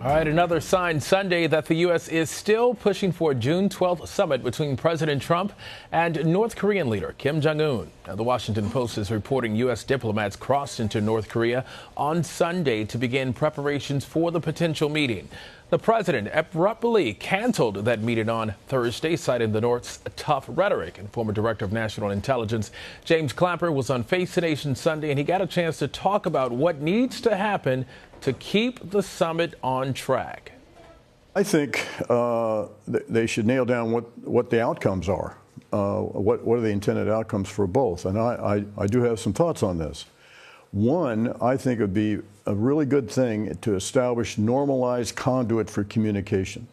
All right, another sign Sunday that the U.S. is still pushing for a June 12th summit between President Trump and North Korean leader Kim Jong Un. Now, the Washington Post is reporting U.S. diplomats crossed into North Korea on Sunday to begin preparations for the potential meeting. The president abruptly canceled that meeting on Thursday, citing the North's tough rhetoric. And former director of national intelligence James Clapper was on Face the Nation Sunday, and he got a chance to talk about what needs to happen to keep the summit on track. I think they should nail down what the outcomes are. What are the intended outcomes for both? And I do have some thoughts on this. One, I think it would be a really good thing to establish normalized conduit for communication.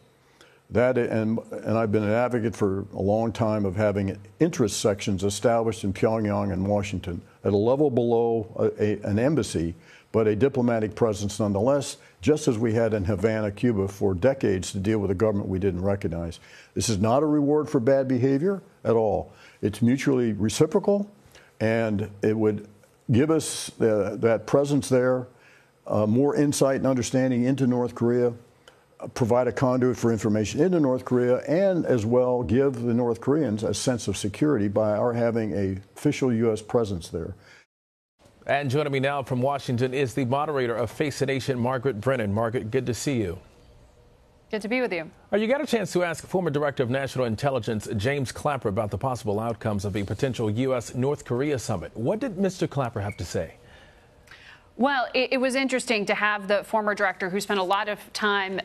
That, and I've been an advocate for a long time of having interest sections established in Pyongyang and Washington at a level below an embassy, but a diplomatic presence nonetheless, just as we had in Havana, Cuba for decades to deal with a government we didn't recognize. This is not a reward for bad behavior at all. It's mutually reciprocal, and it would give us that presence there, more insight and understanding into North Korea, provide a conduit for information into North Korea, and as well give the North Koreans a sense of security by our having an official U.S. presence there. And joining me now from Washington is the moderator of Face the Nation, Margaret Brennan. Margaret, good to see you. Good to be with you. You got a chance to ask former Director of National Intelligence James Clapper about the possible outcomes of a potential U.S. North Korea summit. What did Mr. Clapper have to say? Well, it was interesting to have the former director, who spent a lot of time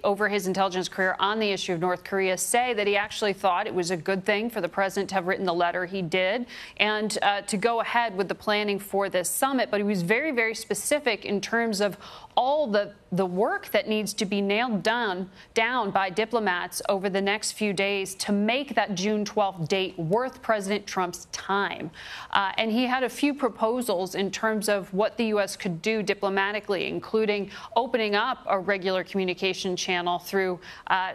over his intelligence career on the issue of North Korea, say that he actually thought it was a good thing for the president to have written the letter he did and to go ahead with the planning for this summit. But he was very, very specific in terms of all the work that needs to be nailed down by diplomats over the next few days to make that June 12th date worth President Trump's time. And he had a few proposals in terms of what the U.S. could do diplomatically, including opening up a regular communication channel through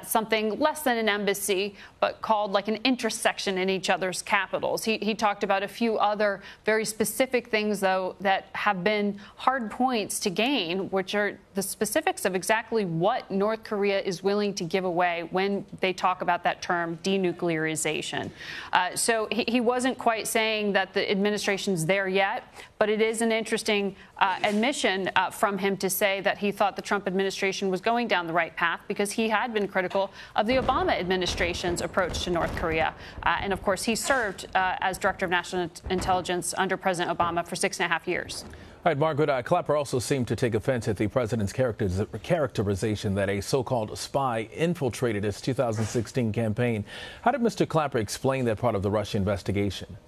something less than an embassy, but called like an intersection in each other's capitals. He talked about a few other very specific things, though, that have been hard points to gain, which are the specifics of exactly what North Korea is willing to give away when they talk about that term denuclearization. So he wasn't quite saying that the administration's there yet, but it is an interesting admission from him to say that he thought the Trump administration was going down the right path, because he had been critical of the Obama administration's approach to North Korea. And of course, he served as Director of National Intelligence under President Obama for 6.5 years. All right, Margaret, Clapper also seemed to take offense at the president's characterization that a so-called spy infiltrated his 2016 campaign. How did Mr. Clapper explain that part of the Russia investigation?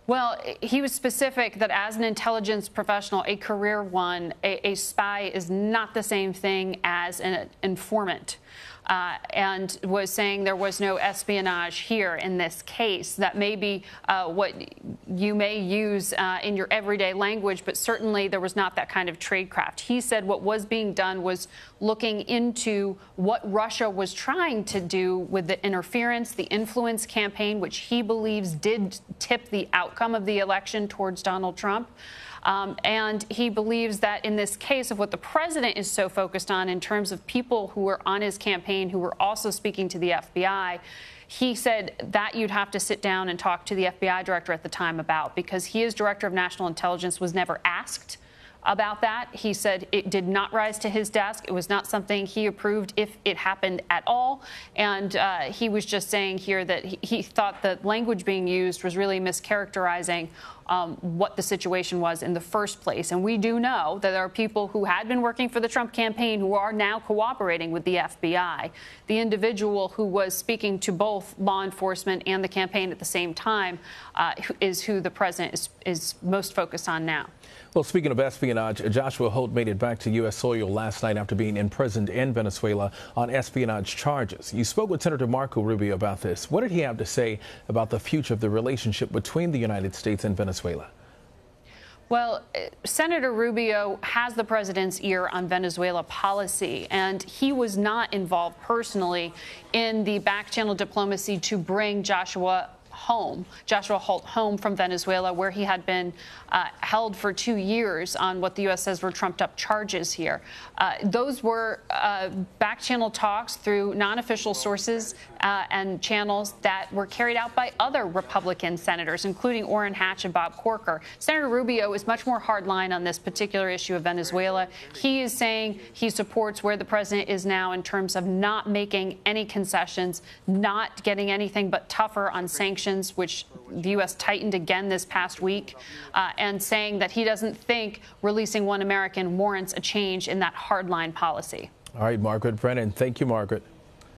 Well, he was specific that as an intelligence professional, a career one, a spy is not the same thing as an informant. And was saying there was no espionage here in this case. That may be what you may use in your everyday language, but certainly there was not that kind of tradecraft. He said what was being done was looking into what Russia was trying to do with the interference, the influence campaign, which he believes did tip the outcome of the election towards Donald Trump. And he believes that in this case of what the president is so focused on in terms of people who were on his campaign who were also speaking to the FBI, he said that you'd have to sit down and talk to the FBI director at the time about, because he, as Director of National Intelligence, was never asked about that. He said it did not rise to his desk. It was not something he approved if it happened at all. And he was just saying here that he thought the language being used was really mischaracterizing what the situation was in the first place. And we do know that there are people who had been working for the Trump campaign who are now cooperating with the FBI. The individual who was speaking to both law enforcement and the campaign at the same time is who the president is most focused on now. Well, speaking of espionage, Joshua Holt made it back to U.S. soil last night after being imprisoned in Venezuela on espionage charges. You spoke with Senator Marco Rubio about this. What did he have to say about the future of the relationship between the United States and Venezuela? Well, Senator Rubio has the president's ear on Venezuela policy, and he was not involved personally in the back-channel diplomacy to bring Joshua Joshua Holt home from Venezuela, where he had been held for 2 years on what the U.S. says were trumped-up charges here. Those were back-channel talks through non-official sources and channels that were carried out by other Republican senators, including Orrin Hatch and Bob Corker. Senator Rubio is much more hardline on this particular issue of Venezuela. He is saying he supports where the president is now in terms of not making any concessions, not getting anything but tougher on sanctions, which the U.S. tightened again this past week, and saying that he doesn't think releasing one American warrants a change in that hardline policy. All right, Margaret Brennan. Thank you, Margaret.